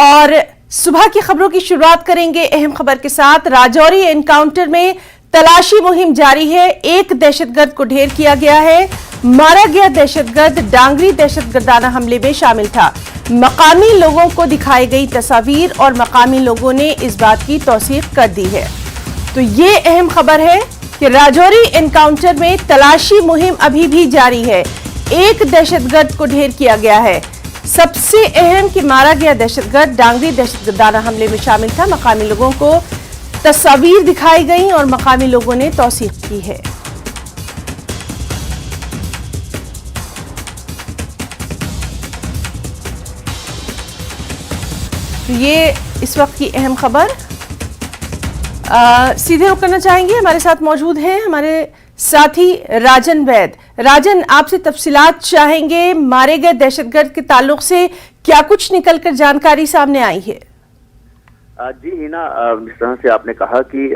और सुबह की खबरों की शुरुआत करेंगे अहम खबर के साथ। राजौरी एनकाउंटर में तलाशी मुहिम जारी है। एक दहशतगर्द को ढेर किया गया है। मारा गया दहशतगर्द डांगरी दहशतगर्दाना हमले में शामिल था। मकामी लोगों को दिखाई गई तस्वीर और मकामी लोगों ने इस बात की तौसीक कर दी है। तो ये अहम खबर है कि राजौरी एनकाउंटर में तलाशी मुहिम अभी भी जारी है। एक दहशतगर्द को ढेर किया गया है। सबसे अहम कि मारा गया दहशतगर्द डांगरी दहशतगर्दाना हमले में शामिल था। मकामी लोगों को तस्वीर दिखाई गई और मकामी लोगों ने तौसीक की है। तो ये इस वक्त की अहम खबर। सीधे रुख करना चाहेंगे, हमारे साथ मौजूद हैं हमारे साथी राजन वैद। राजन, आपसे तफसीलात चाहेंगे। मारे गए दहशतगर्द के ताल्लुक से क्या कुछ निकलकर जानकारी सामने आई है? जी हिना, जिस तरह से आपने कहा कि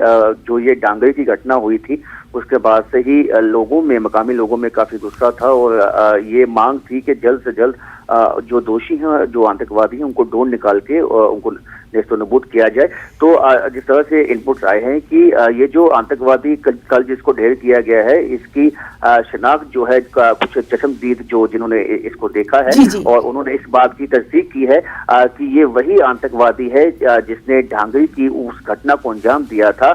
जो ये डांगरी की घटना हुई थी उसके बाद से ही मकामी लोगों में काफी गुस्सा था और ये मांग थी कि जल्द से जल्द जो दोषी हैं, जो आतंकवादी हैं, उनको ढूंढ निकाल के उनको नेस्तनाबूद किया जाए। तो जिस तरह से इनपुट्स आए हैं कि ये जो आतंकवादी कल जिसको ढेर किया गया है, इसकी शनाख्त जो है कुछ चश्मदीद जो जिन्होंने इसको देखा है और उन्होंने इस बात की तस्दीक की है कि ये वही आतंकवादी है जिसने डांगरी की उस घटना को अंजाम दिया था,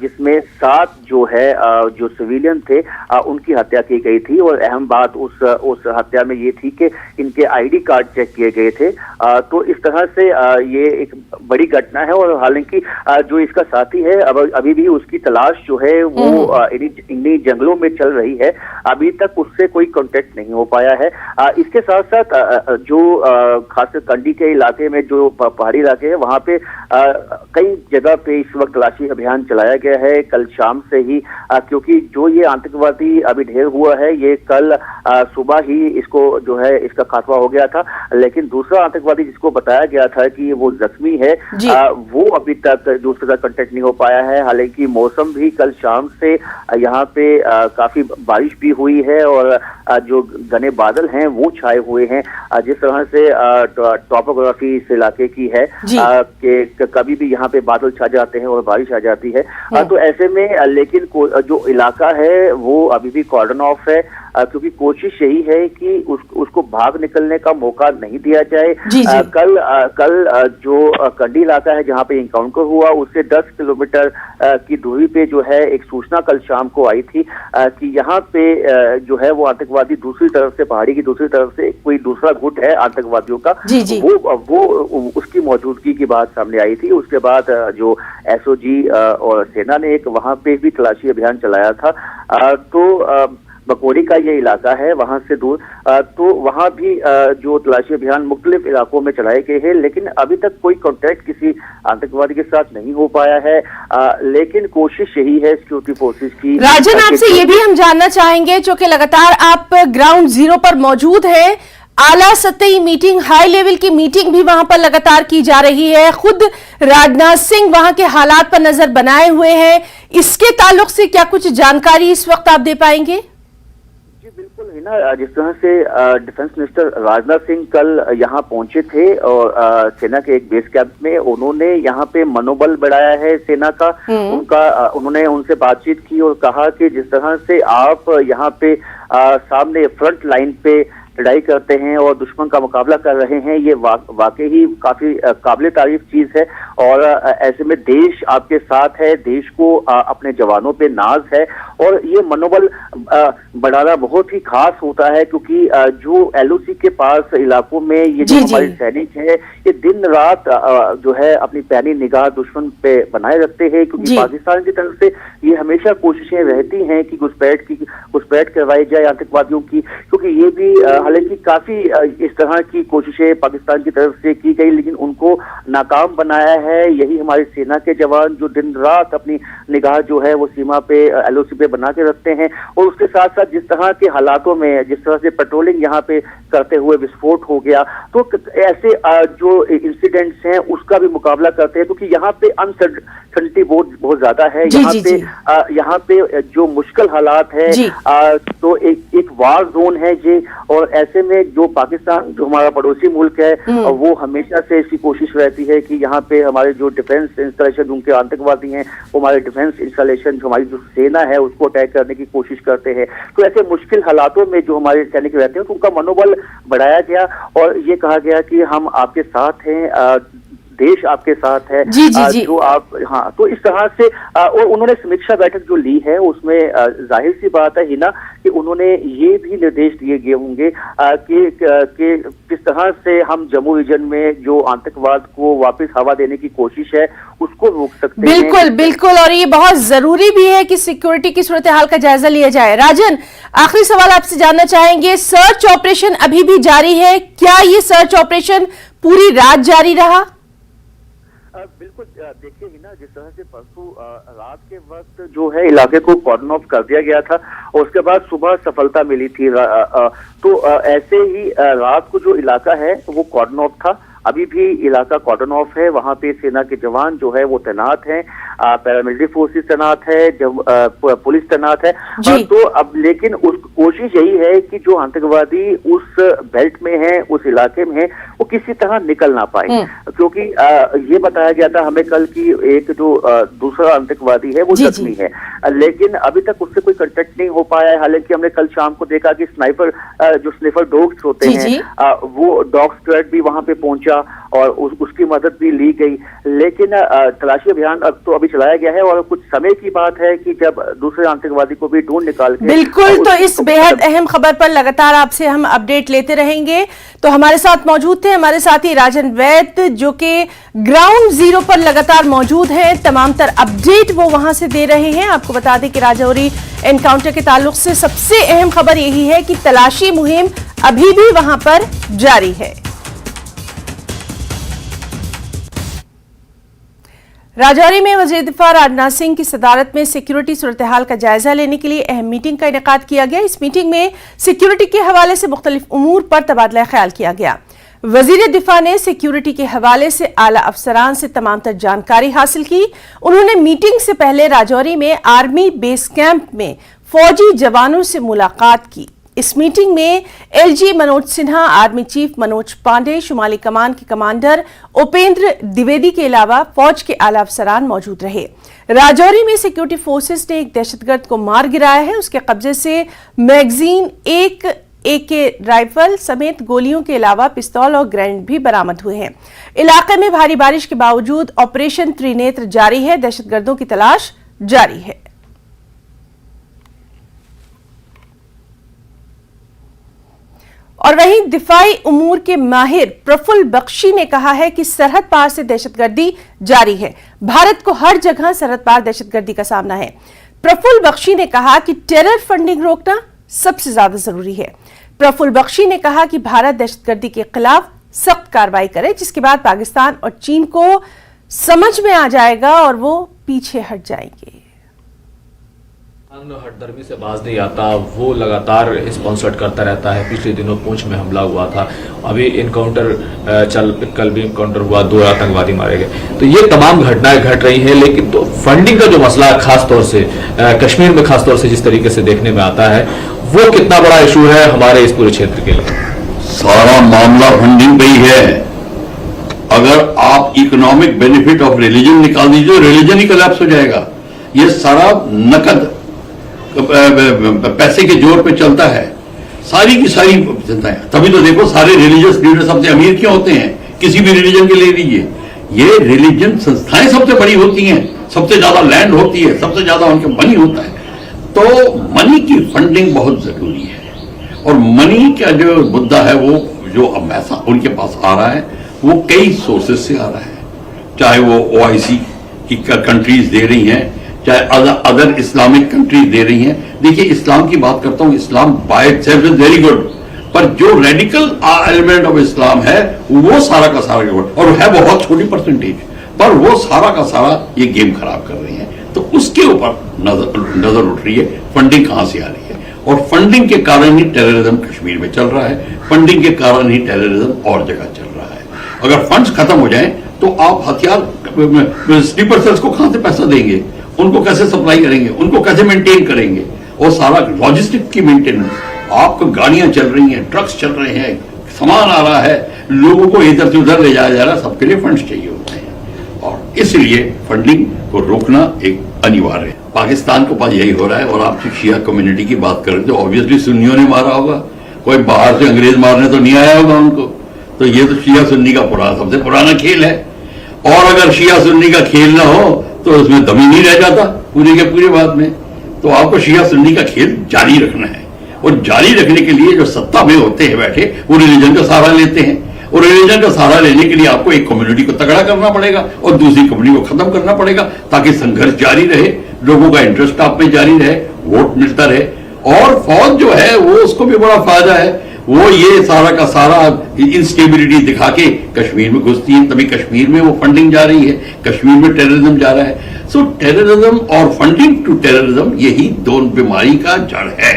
जिसमें 7 जो सिविलियन थे उनकी हत्या की गई थी। और अहम बात उस हत्या में ये थी कि इनके आईडी कार्ड चेक किए गए थे। तो इस तरह से ये एक बड़ी घटना है और हालांकि जो इसका साथी है अभी भी उसकी तलाश जो है वो इन्हीं जंगलों में चल रही है। अभी तक उससे कोई कांटेक्ट नहीं हो पाया है। इसके साथ साथ जो खासकर कंडी के इलाके में जो पहाड़ी इलाके हैं वहां पे कई जगह पे इस वक्त तलाशी अभियान चलाया गया है कल शाम से ही, क्योंकि जो ये आतंकवादी अभी ढेर हुआ है ये कल सुबह ही इसको जो है इसका खात्मा हो गया था। लेकिन दूसरा आतंकवादी जिसको बताया गया था कि वो जख्मी है वो अभी तक दूसरे का कांटेक्ट नहीं हो पाया है। हालांकि मौसम भी कल शाम से यहाँ पे काफी बारिश भी हुई है और जो घने बादल हैं वो छाए हुए हैं। जिस तरह से टॉपोग्राफी इस इलाके की है कि कभी भी यहाँ पे बादल छा जाते हैं और बारिश आ जाती है। तो ऐसे में लेकिन जो इलाका है वो अभी भी कॉर्डन ऑफ है, क्योंकि कोशिश यही है कि उसको भाग निकलने का मौका नहीं दिया जाए। कल जो कंडी इलाका है जहां पे इनकाउंटर हुआ उससे 10 किलोमीटर की दूरी पे जो है एक सूचना कल शाम को आई थी कि यहाँ पे जो है वो आतंकवादी दूसरी तरफ से, पहाड़ी की दूसरी तरफ से कोई दूसरा गुट है आतंकवादियों का, वो उसकी मौजूदगी की बात सामने आई थी। उसके बाद जो एसओजी और सेना ने एक वहां पे भी तलाशी अभियान चलाया था। तो बकोरी का ये इलाका है वहां से दूर, तो वहां भी जो तलाशी अभियान मुख्तलिफ इलाकों में चलाए गए हैं, लेकिन अभी तक कोई कांटेक्ट किसी आतंकवादी के साथ नहीं हो पाया है। लेकिन कोशिश यही है सिक्योरिटी फोर्सेस की। राजन, आपसे ये भी हम जानना चाहेंगे, जो कि लगातार आप ग्राउंड जीरो पर मौजूद है, आला सतही मीटिंग, हाई लेवल की मीटिंग भी वहां पर लगातार की जा रही है। खुद राजनाथ सिंह वहां के हालात पर नजर बनाए हुए हैं। इसके ताल्लुक से क्या कुछ जानकारी इस वक्त आप दे पाएंगे? जी बिल्कुल है ना, जिस तरह से डिफेंस मिनिस्टर राजनाथ सिंह कल यहाँ पहुंचे थे और सेना के एक बेस कैंप में उन्होंने यहाँ पे मनोबल बढ़ाया है सेना का। उन्होंने उनसे बातचीत की और कहा कि जिस तरह से आप यहाँ पे सामने फ्रंट लाइन पे लड़ाई करते हैं और दुश्मन का मुकाबला कर रहे हैं, ये वाकई ही काफी काबिल तारीफ चीज है। और ऐसे में देश आपके साथ है, देश को अपने जवानों पे नाज है और ये मनोबल बढ़ाना बहुत ही खास होता है, क्योंकि जो एलओसी के पास इलाकों में ये जो हमारे सैनिक है ये दिन रात जो है अपनी पैनी निगाह दुश्मन पे बनाए रखते हैं, क्योंकि पाकिस्तान की तरफ से ये हमेशा कोशिशें रहती हैं कि घुसपैठ करवाई जाए आतंकवादियों की, क्योंकि ये भी हालांकि काफी इस तरह की कोशिशें पाकिस्तान की तरफ से की गई लेकिन उनको नाकाम बनाया है यही हमारी सेना के जवान, जो दिन रात अपनी निगाह जो है वो सीमा पे एलओसी पे बना के रखते हैं। और उसके साथ साथ जिस तरह के हालातों में, जिस तरह से पेट्रोलिंग यहाँ पे करते हुए विस्फोट हो गया, तो ऐसे जो इंसिडेंट्स हैं उसका भी मुकाबला करते हैं, क्योंकि यहाँ पे अनसर्टेनिटी बहुत ज्यादा है। यहाँ पे जो मुश्किल हालात है, तो एक वार जोन है ये, और ऐसे में जो पाकिस्तान, जो हमारा पड़ोसी मुल्क है, वो हमेशा से इसकी कोशिश रहती है कि यहाँ पे हमारे जो डिफेंस इंस्टॉलेशन, उनके आतंकवादी हैं, वो हमारे डिफेंस इंस्टॉलेशन, जो हमारी जो सेना है उसको अटैक करने की कोशिश करते हैं। तो ऐसे मुश्किल हालातों में जो हमारे सैनिक रहते हैं तो उनका मनोबल बढ़ाया गया और ये कहा गया कि हम आपके साथ हैं, देश आपके साथ है। जी जी जी। जो आप, हाँ, तो इस तरह से और उन्होंने समीक्षा बैठक जो ली है उसमें जाहिर सी बात है हिना कि उन्होंने ये भी निर्देश दिए गए होंगे कि किस तरह से हम जम्मू रीजन में जो आतंकवाद को वापस हवा देने की कोशिश है उसको रोक सकते हैं। बिल्कुल बिल्कुल, और ये बहुत जरूरी भी है कि सिक्योरिटी की सूरत हाल का जायजा लिया जाए। राजन, आखिरी सवाल आपसे जानना चाहेंगे, सर्च ऑपरेशन अभी भी जारी है, क्या ये सर्च ऑपरेशन पूरी रात जारी रहा? बिल्कुल, देखिए हिना, जिस तरह से परसों रात के वक्त जो है इलाके को कॉर्डन ऑफ कर दिया गया था और उसके बाद सुबह सफलता मिली थी, तो ऐसे ही रात को जो इलाका है वो कॉर्डन ऑफ था। अभी भी इलाका कॉर्डन ऑफ है, वहां पे सेना के जवान जो है वो तैनात हैं, पैरामिलिट्री फोर्सेस तैनात है, जब पुलिस तैनात है। तो अब लेकिन उस कोशिश यही है कि जो आतंकवादी उस बेल्ट में है, उस इलाके में है, वो किसी तरह निकल ना पाए, क्योंकि ये बताया गया था हमें कल की एक जो दूसरा आतंकवादी है वो जख्मी है, लेकिन अभी तक उससे कोई कांटेक्ट नहीं हो पाया है। हालांकि हमने कल शाम को देखा कि जो स्निफर डॉग्स होते हैं वो डॉग स्क्वाड भी वहां पे पहुंचा और उसकी मदद भी ली गई, लेकिन तलाशी अभियान अब तो अभी चलाया गया है और कुछ समय की बात है कि जब दूसरे आतंकवादी को भी ढूंढ निकाल के। बिल्कुल, तो इस बेहद अहम खबर पर लगातार आपसे हम अपडेट लेते रहेंगे। तो हमारे साथ मौजूद थे हमारे साथी राजन वैद, जो कि ग्राउंड जीरो पर लगातार मौजूद हैं, तमाम तर अपडेट वो वहां से दे रहे हैं। आपको बता दें कि राजौरी एनकाउंटर के ताल्लुक से सबसे अहम खबर यही है कि तलाशी मुहिम अभी भी वहां पर जारी है। राजौरी में वज़ीर दिफा राजनाथ सिंह की सदारत में सिक्योरिटी सूरत हाल का जायजा लेने के लिए अहम मीटिंग का इनेकाद किया गया। इस मीटिंग में सिक्योरिटी के हवाले से मुख्तलिफ उमूर पर तबादला ख्याल किया गया। वज़ीर दिफा ने सिक्योरिटी के हवाले से आला अफसरान से तमाम तर जानकारी हासिल की। उन्होंने मीटिंग से पहले राजौरी में आर्मी बेस कैंप में फौजी जवानों से मुलाकात की। इस मीटिंग में LG Manoj Sinha, army chief Manoj Pande, शुमाली कमान के कमांडर उपेंद्र द्विवेदी के अलावा फौज के आला अफसरान मौजूद रहे। राजौरी में सिक्योरिटी फोर्सेस ने एक दहशतगर्द को मार गिराया है। उसके कब्जे से मैगजीन, एक AK राइफल समेत गोलियों के अलावा पिस्तौल और ग्रेनेड भी बरामद हुए हैं। इलाके में भारी बारिश के बावजूद ऑपरेशन त्रिनेत्र जारी है, दहशतगर्दों की तलाश जारी है। और वहीं दिफाई उमूर के माहिर प्रफुल्ल बख्शी ने कहा है कि सरहद पार से दहशतगर्दी जारी है। भारत को हर जगह सरहद पार दहशतगर्दी का सामना है। प्रफुल्ल बख्शी ने कहा कि टेरर फंडिंग रोकना सबसे ज्यादा जरूरी है। प्रफुल्ल बख्शी ने कहा कि भारत दहशतगर्दी के खिलाफ सख्त कार्रवाई करे, जिसके बाद पाकिस्तान और चीन को समझ में आ जाएगा और वो पीछे हट जाएंगे। हटदर्मी से बाज नहीं आता, वो लगातार स्पॉन्सर्ड करता रहता है। पिछले दिनों पुंछ में हमला हुआ था, अभी इनकाउंटर कल भी इनकाउंटर हुआ, 2 आतंकवादी मारे गए। तो ये तमाम घटनाएं घट रही हैं, लेकिन तो फंडिंग का जो मसला है, खासतौर से कश्मीर में खासतौर से जिस तरीके से देखने में आता है, वो कितना बड़ा इशू है हमारे इस पूरे क्षेत्र के लिए। सारा मामला फंडिंग पे ही है। अगर आप इकोनॉमिक बेनिफिट ऑफ रिलीजन निकाल दीजिए, रिलीजन ही कोलैप्स हो जाएगा। ये सारा नकद पैसे के जोर पे चलता है, सारी की सारी जनताएं। तभी तो देखो सारे रिलीजियस लीडर सबसे अमीर क्यों होते हैं, किसी भी रिलीजन के ले लीजिए। ये रिलीजन संस्थाएं सबसे बड़ी होती हैं, सबसे ज्यादा लैंड होती है, सबसे ज्यादा उनके मनी होता है। तो मनी की फंडिंग बहुत जरूरी है, और मनी का जो मुद्दा है वो जो अब पैसा उनके पास आ रहा है वो कई सोर्सेज से आ रहा है, चाहे वो OIC की कंट्रीज दे रही हैं, चाहे अदर इस्लामिक कंट्रीज दे रही हैं। देखिए, इस्लाम की बात करता हूं, Islam by itself is very good, पर जो रेडिकल एलिमेंट ऑफ इस्लाम है वो सारा का सारा, और है बहुत छोटी परसेंटेज, पर वो सारा का सारा ये गेम खराब कर रही है। तो उसके ऊपर नजर उठ रही है, फंडिंग कहां से आ रही है, और फंडिंग के कारण ही टेररिज्म कश्मीर में चल रहा है, फंडिंग के कारण ही टेररिज्म और जगह चल रहा है। अगर फंड्स खत्म हो जाएं तो आप हथियार स्लीपर सेल्स को कहां से पैसा देंगे, उनको कैसे सप्लाई करेंगे, उनको कैसे मेंटेन करेंगे, और सारा लॉजिस्टिक की मेंटेनेंस आपको गाड़ियां चल रही हैं, ट्रक्स चल रहे हैं, सामान आ रहा है, लोगों को इधर से उधर ले जाया जा रहा है, सबके लिए फंड्स चाहिए होते हैं और इसलिए फंडिंग को रोकना एक अनिवार्य है। पाकिस्तान के पास यही हो रहा है। और आप शिया कम्युनिटी की बात करें तो ऑब्वियसली सुन्नियों ने मारा होगा, कोई बाहर से अंग्रेज मारने तो नहीं आया होगा उनको। तो ये तो शिया सुन्नी का सबसे पुराना खेल है। और अगर शिया सुन्नी का खेल ना हो तो उसमें दम ही नहीं रह जाता पूरे के पूरे बाद में। तो आपको शिया सुन्नी का खेल जारी रखना है और जारी रखने के लिए जो सत्ता में होते हैं बैठे वो रिलीजन का सहारा लेते हैं और रिलीजन का सहारा लेने के लिए आपको एक कम्युनिटी को तगड़ा करना पड़ेगा और दूसरी कम्युनिटी को खत्म करना पड़ेगा ताकि संघर्ष जारी रहे, लोगों का इंटरेस्ट आप में जारी रहे, वोट मिलता रहे। और फौज जो है वो उसको भी बड़ा फायदा है, वो ये सारा का सारा इंस्टेबिलिटी दिखा के कश्मीर में घुसती है, तभी कश्मीर में वो फंडिंग जा रही है, कश्मीर में टेररिज्म जा रहा है। सो टेररिज्म और फंडिंग टू टेररिज्म यही दोनों बीमारी का जड़ है।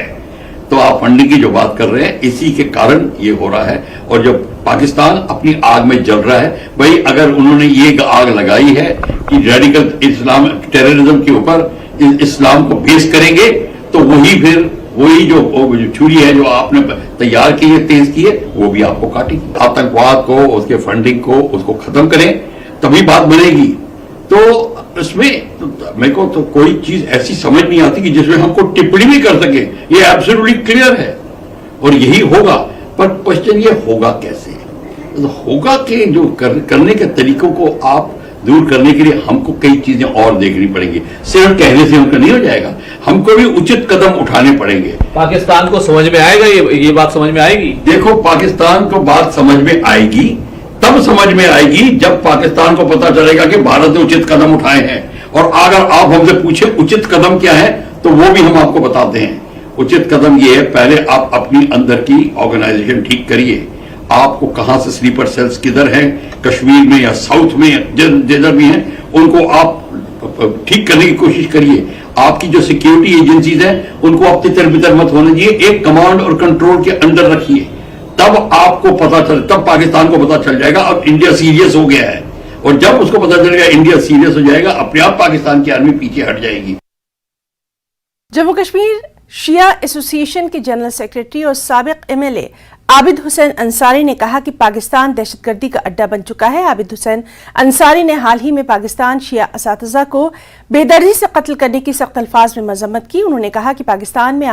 तो आप फंडिंग की जो बात कर रहे हैं इसी के कारण ये हो रहा है। और जब पाकिस्तान अपनी आग में जल रहा है, भाई अगर उन्होंने ये आग लगाई है कि रेडिकल इस्लाम टेररिज्म के ऊपर इस्लाम को बेस करेंगे तो वही जो छुरी है जो आपने तैयार की है, तेज की है, वो भी आपको काटेगी। आतंकवाद को, उसके फंडिंग को, उसको खत्म करें तभी बात बनेगी। तो इसमें मेरे को तो कोई चीज ऐसी समझ नहीं आती कि जिसमें हमको टिप्पणी भी कर सके। ये एब्सोल्युटली क्लियर है और यही होगा। पर क्वेश्चन ये होगा कैसे? तो होगा कि जो करने के तरीकों को आप दूर करने के लिए हमको कई चीजें और देखनी पड़ेंगी। सिर्फ कहने से उनका नहीं हो जाएगा, हमको भी उचित कदम उठाने पड़ेंगे। पाकिस्तान को समझ में आएगा ये बात समझ में आएगी? देखो, पाकिस्तान को बात समझ में आएगी, तब समझ में आएगी जब पाकिस्तान को पता चलेगा कि भारत ने उचित कदम उठाए हैं। और अगर आप हमसे पूछे उचित कदम क्या है तो वो भी हम आपको बताते हैं। उचित कदम ये है, पहले आप अपनी अंदर की ऑर्गेनाइजेशन ठीक करिए। आपको कहां से स्लीपर सेल्स किधर हैं, कश्मीर में या साउथ में जिधर भी हैं, उनको आप ठीक करने की कोशिश करिए। आपकी जो सिक्योरिटी एजेंसीज हैं उनको आप तितर बितर मत होने दीजिए, एक कमांड और कंट्रोल के अंडर रखिए। तब आपको पता चल, तब पाकिस्तान को पता चल जाएगा अब इंडिया सीरियस हो गया है। और जब उसको पता चलेगा इंडिया सीरियस हो जाएगा, अपने आप पाकिस्तान की आर्मी पीछे हट जाएगी। जम्मू कश्मीर शिया एसोसिएशन के जनरल सेक्रेटरी और साबिक एमएलए आबिद हुसैन अंसारी ने कहा कि पाकिस्तान दहशतगर्दी का अड्डा बन चुका है। आबिद हुसैन अंसारी ने हाल ही में पाकिस्तान शिया असातिज़ा को बेदर्दी से कत्ल करने की सख्त अल्फाज में मजम्मत की। उन्होंने कहा कि पाकिस्तान में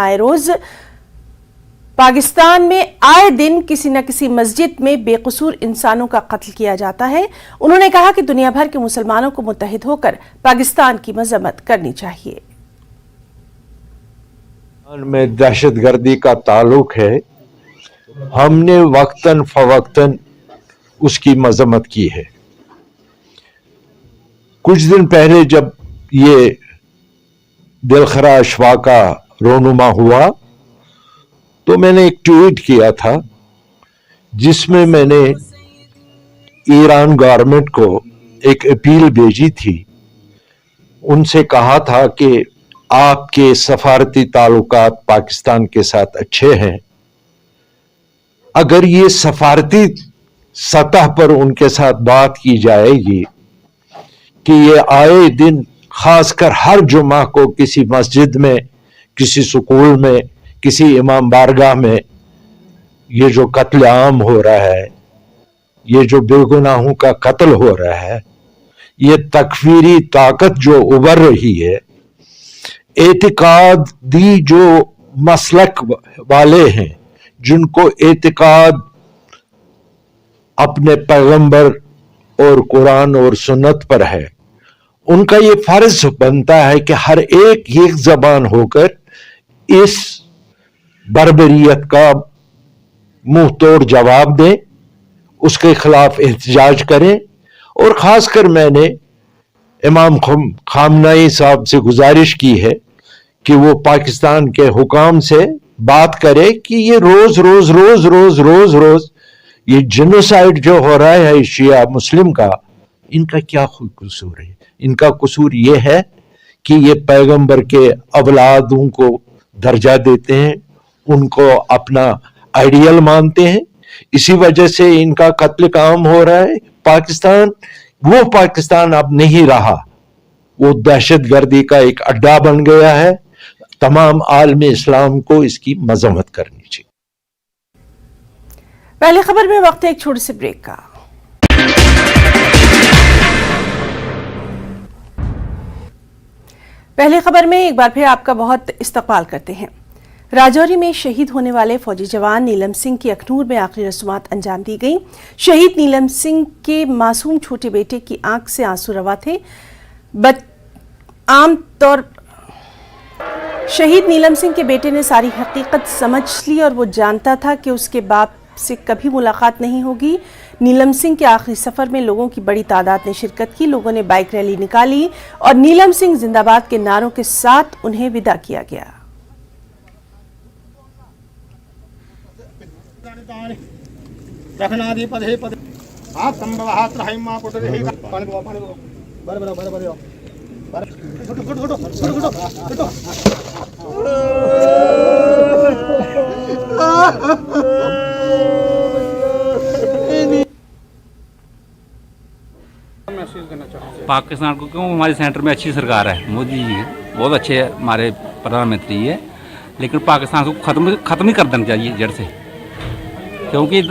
आए दिन किसी न किसी मस्जिद में बेकसूर इंसानों का कत्ल किया जाता है। उन्होंने कहा कि दुनिया भर के मुसलमानों को मुत्तहिद होकर पाकिस्तान की मजम्मत करनी चाहिए। में दहशतगर्दी का ताल्लुक है, हमने वक्तन फवक्तन उसकी मजम्मत की है। कुछ दिन पहले जब ये दिलखराश वाक़ा रोनुमा हुआ तो मैंने एक ट्वीट किया था जिसमें मैंने ईरान गवर्नमेंट को एक अपील भेजी थी। उनसे कहा था कि आपके सफारती ताल्लुकात पाकिस्तान के साथ अच्छे हैं, अगर ये सफारती सतह पर उनके साथ बात की जाएगी कि ये आए दिन खासकर हर जुमा को किसी मस्जिद में, किसी स्कूल में, किसी इमाम बारगाह में ये जो कत्ल आम हो रहा है, ये जो बेगुनाहों का कत्ल हो रहा है, ये तकफीरी ताकत जो उभर रही है, एतिकादी जो मसलक वाले हैं जिनको एतिकाद अपने पैगंबर और कुरान और सुन्नत पर है, उनका ये फर्ज बनता है कि हर एक जबान होकर इस बर्बरियत का मुंह तोड़ जवाब दें, उसके खिलाफ एहतजाज करें। और खासकर मैंने इमाम खामनाई साहब से गुजारिश की है कि वो पाकिस्तान के हुकाम से बात करे कि ये रोज रोज रोज रोज रोज रोज ये जेनोसाइड जो हो रहा है शिया मुस्लिम का, इनका क्या कसूर है? इनका कसूर ये है कि ये पैगंबर के औलादों को दर्जा देते हैं, उनको अपना आइडियल मानते हैं, इसी वजह से इनका कत्ल काम हो रहा है। पाकिस्तान वो पाकिस्तान अब नहीं रहा, वो दहशतगर्दी का एक अड्डा बन गया है। तमाम आलम इस्लाम को इसकी मजम्मत करनी चाहिए। पहली खबर में वक्त है एक छोटे से ब्रेक का। पहली खबर में एक बार फिर आपका बहुत इस्तकबाल करते हैं। राजौरी में शहीद होने वाले फौजी जवान नीलम सिंह की अखनूर में आखिरी रस्मात अंजाम दी गई। शहीद नीलम सिंह के मासूम छोटे बेटे की आंख से आंसू रवा थे। शहीद नीलम सिंह के बेटे ने सारी हकीकत समझ ली और वो जानता था कि उसके बाप से कभी मुलाकात नहीं होगी। नीलम सिंह के आखिरी सफर में लोगों की बड़ी तादाद ने शिरकत की। लोगों ने बाइक रैली निकाली और नीलम सिंह जिंदाबाद के नारों के साथ उन्हें विदा किया गया। पाकिस्तान को क्यों, हमारे सेंटर में अच्छी सरकार है, मोदी जी बहुत अच्छे हमारे प्रधानमंत्री है, लेकिन पाकिस्तान को ख़त्म ही कर देना चाहिए जड़ से, क्योंकि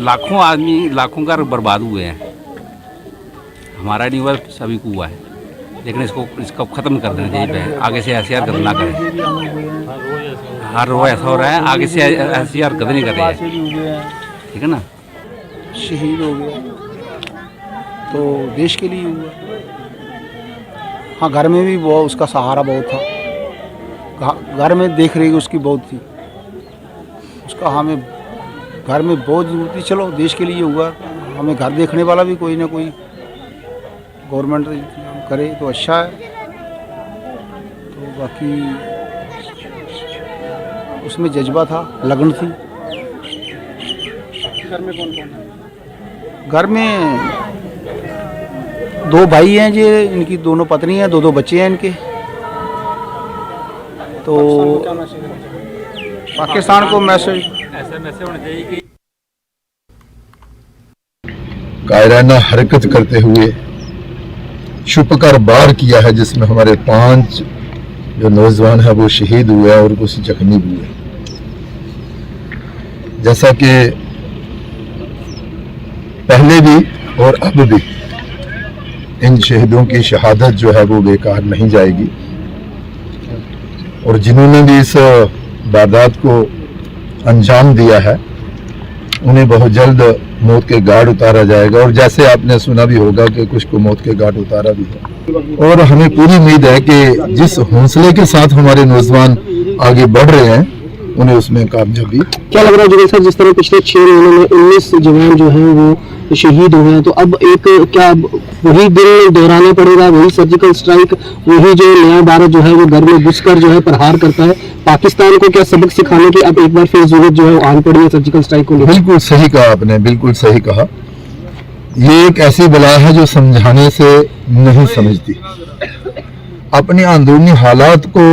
लाखों आदमी लाखों घर बर्बाद हुए हैं। हमारा नहीं हुआ, सभी को हुआ है, लेकिन इसको ख़त्म कर देना चाहिए। आगे से ऐसी हरकत ना करें। हर रोज ऐसा हो रहा है, आगे से ऐसी हरकत नहीं कर रही है, ठीक है ना। शहीद हो गया तो देश के लिए हुआ। हाँ, घर में भी वो उसका सहारा बहुत था, घर में देख रही उसकी बहुत थी, उसका हमें घर में बहुत जरूरत थी। चलो देश के लिए हुआ, हमें घर देखने वाला भी कोई ना कोई गवर्नमेंट करे तो अच्छा है। तो बाकी उसमें जज्बा था, लगन थी। घर में कौन कौन है? घर में 2 भाई हैं जी, इनकी दोनों पत्नी हैं, 2 बच्चे हैं इनके। तो पाकिस्तान को मैसेज ऐसा मैसेज होना चाहिए कि कायराना हरकत करते हुए छुपकर वार किया है, जिसमें हमारे 5 जो नौजवान हैं वो शहीद हुए और कुछ जख्मी भी हुए। जैसा कि पहले भी और अब भी इन शहीदों की शहादत जो है वो बेकार नहीं जाएगी, और जिन्होंने भी इस वारदात को अंजाम दिया है उन्हें बहुत जल्द मौत के घाट उतारा जाएगा। और जैसे आपने सुना भी होगा कि कुछ को मौत के घाट उतारा भी है। और हमें पूरी उम्मीद है कि जिस हौसले के साथ हमारे नौजवान आगे बढ़ रहे हैं उन्हें उसमें कामयाबी। क्या लग रहा है जुगल सर, जिस तरह पिछले 6 महीनों में 19 जवान जो हैं वो शहीद हुए हैं, तो अब एक क्या वही दिन दोहराना पड़ेगा, वही सर्जिकल स्ट्राइक, वही जो नया भारत जो है वो घर में घुसकर जो है प्रहार करता है, पाकिस्तान को क्या सबक सिखाने की अब एक बार फिर जरूरत जो है वो आन पड़ी है सर्जिकल स्ट्राइक को? बिल्कुल सही कहा आपने, बिल्कुल सही कहा। ये एक ऐसी बला है जो समझाने से नहीं समझती। अपनी अंदरूनी हालात को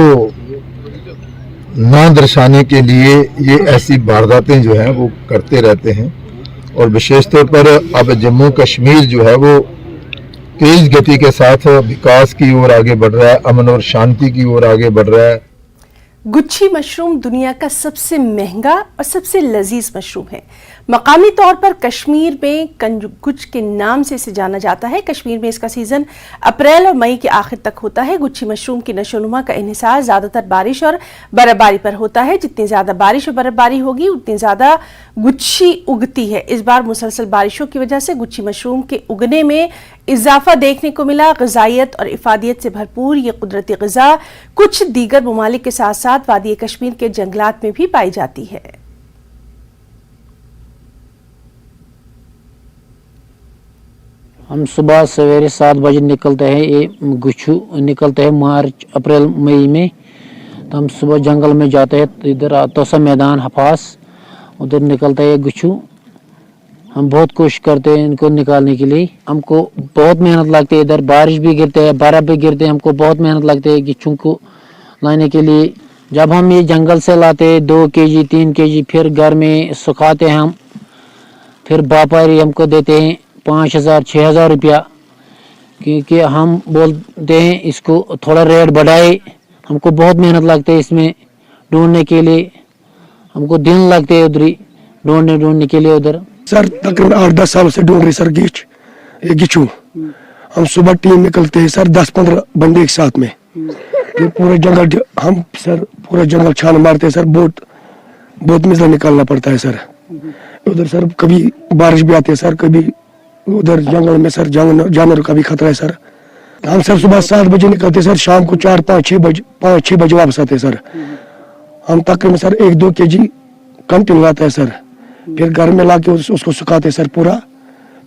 ना दर्शाने के लिए ये ऐसी वारदातें जो हैं वो करते रहते हैं। और विशेष तौर पर अब जम्मू कश्मीर जो है वो तेज गति के साथ विकास की ओर आगे बढ़ रहा है, अमन और शांति की ओर आगे बढ़ रहा है। गुच्छी मशरूम दुनिया का सबसे महंगा और सबसे लजीज मशरूम है। मकामी तौर पर कश्मीर में कंजगुच के नाम से इसे जाना जाता है। कश्मीर में इसका सीजन अप्रैल और मई के आखिर तक होता है। गुच्छी मशरूम की नशोनुमा का इन्हिसार ज्यादातर बारिश और बर्फबारी पर होता है। जितनी ज्यादा बारिश और बर्फबारी होगी उतनी ज्यादा गुच्छी उगती है। इस बार मुसलसल बारिशों की वजह से गुच्छी मशरूम के उगने में इजाफा देखने को मिला। ग़िज़ाइयत और इफादियत से भरपूर ये कुदरती ग़िज़ा कुछ दीगर ममालिक के साथ साथ वादी कश्मीर के जंगलात में भी पाई जाती है। हम सुबह सवेरे 7 बजे निकलते हैं, ये गुच्छू निकलते हैं मार्च अप्रैल मई में। तो हम सुबह जंगल में जाते हैं, इधर तोसा मैदान हफास, उधर निकलता है गुच्छू। हम बहुत कोशिश करते हैं इनको निकालने के लिए, हमको बहुत मेहनत लगती है। इधर बारिश भी गिरते हैं, बर्फ भी गिरते हैं, हमको बहुत मेहनत लगती है गुच्छू को लाने के लिए। जब हम ये जंगल से लाते हैं 2 केजी 3 केजी, फिर घर में सुखाते हैं हम, फिर व्यापारी हमको देते हैं 5,000-6,000 रुपया, क्योंकि हम बोलते हैं इसको थोड़ा रेट बढ़ाए, हमको बहुत मेहनत लगती है इसमें ढूंढने के लिए, हमको दिन लगते हैं उधर ही ढूंढने के लिए उधर। सर तकरीबन 8-10 सालों से ढूंढ रहे सर गिच्छू। हम सुबह टीम निकलते हैं सर, 10-15 बंदे एक साथ में, ये पूरे जंगल हम सर पूरा जंगल छान मारते हैं सर। बहुत मिजरा निकालना पड़ता है सर उधर सर। कभी बारिश भी आती है सर, कभी उधर जंगल में सर जानवर का भी खतरा है सर। हम सर सुबह 7 बजे निकलते सर, शाम को 4-5-6 बजे वापस आते सर। हम तकरीबन सर 1-2 केजी कंटिन्यू आता है सर, फिर घर में लाके उसको सुखाते सर पूरा।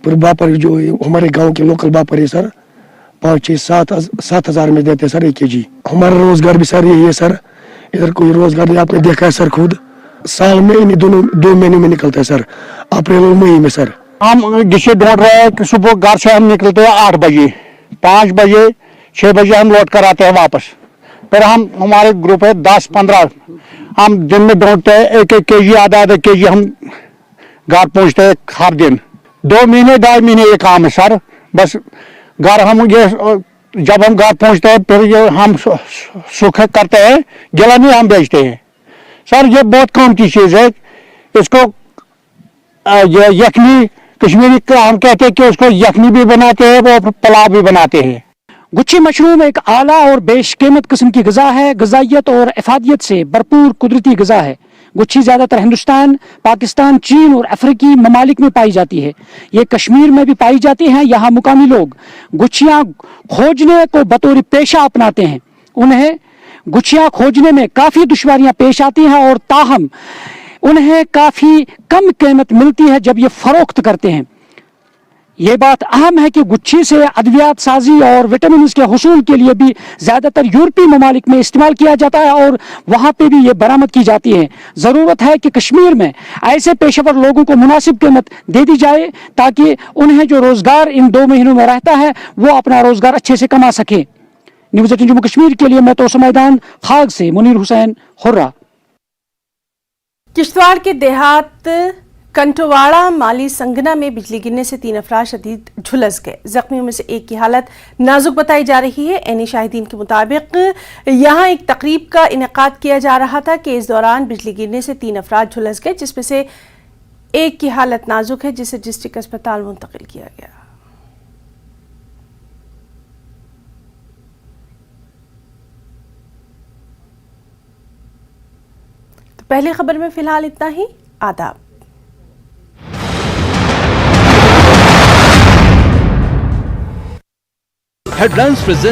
फिर व्यापारी जो हमारे गांव के लोकल व्यापारी सर 5-6-7 हज़ार में देते सर 1 केजी। हमारा रोजगार भी सर यही है सर, इधर कोई रोजगार नहीं। आपने देखा है सर खुद, साल में इन 2 महीने में निकलता है सर, अप्रैल और मई में सर। हम गिच्छे ढूंढ रहे हैं कि सुबह घर से हम निकलते हैं 8 बजे, 5 बजे 6 बजे हम लौट कर आते हैं वापस। फिर हमारे ग्रुप है 10-15, हम दिन में ढूंढते हैं 1-1 केजी आधा केजी हम घर पहुंचते हैं हर दिन। 2 महीने 2.5 महीने ये काम है सर। बस घर हम ये जब हम घर पहुंचते हैं फिर ये हम सूखे करते हैं, गिला नहीं हम बेचते हैं सर। ये बहुत काम की चीज़ है। इसको ये यखनी कश्मीरी का हम कहते हैं कि उसको यखनी भी बनाते हैं, वो पुलाव भी बनाते हैं। गुच्छी मशरूम एक आला और बेशकीमत किस्म की ग़िज़ा है, ग़िज़ाइयत और इफ़ादियत से भरपूर कुदरती ग़िज़ा है। गुच्छी ज़्यादातर हिंदुस्तान, पाकिस्तान, चीन और अफ्रीकी ममालिक में पाई जाती है। ये कश्मीर में भी पाई जाती हैं। यहाँ मुकामी लोग गुच्छियाँ खोजने को बतौर पेशा अपनाते हैं। उन्हें गुच्छियाँ खोजने में काफ़ी दुश्वारियाँ पेश आती हैं और ताहम उन्हें काफ़ी कम कीमत मिलती है जब ये फ़रोख्त करते हैं। ये बात अहम है कि गुच्छी से अद्वियात साजी और विटामिन के हुसूल के लिए भी ज़्यादातर यूरोपीय ममालिक में इस्तेमाल किया जाता है और वहाँ पे भी ये बरामद की जाती है। ज़रूरत है कि कश्मीर में ऐसे पेशेवर लोगों को मुनासिब कीमत दे दी जाए ताकि उन्हें जो रोज़गार इन 2 महीनों में रहता है वो अपना रोज़गार अच्छे से कमा सके। न्यूज़ 18 जम्मू कश्मीर के लिए मैं तो मैदान खाग से मुनीर हुसैन हुर्रा। किश्तवाड़ के देहात कंटोवाड़ा माली संगना में बिजली गिरने से 3 अफराद शदीद झुलस गए। जख्मियों में से एक की हालत नाजुक बताई जा रही है। एनी शाहिदीन के मुताबिक यहां एक तकरीब का इनेकाद किया जा रहा था कि इस दौरान बिजली गिरने से 3 अफराद झुलस गए, जिसमें से एक की हालत नाजुक है, जिसे डिस्ट्रिक्ट अस्पताल मुंतकिल किया गया। तो पहली खबर में फिलहाल इतना ही। आदाब। Headlines present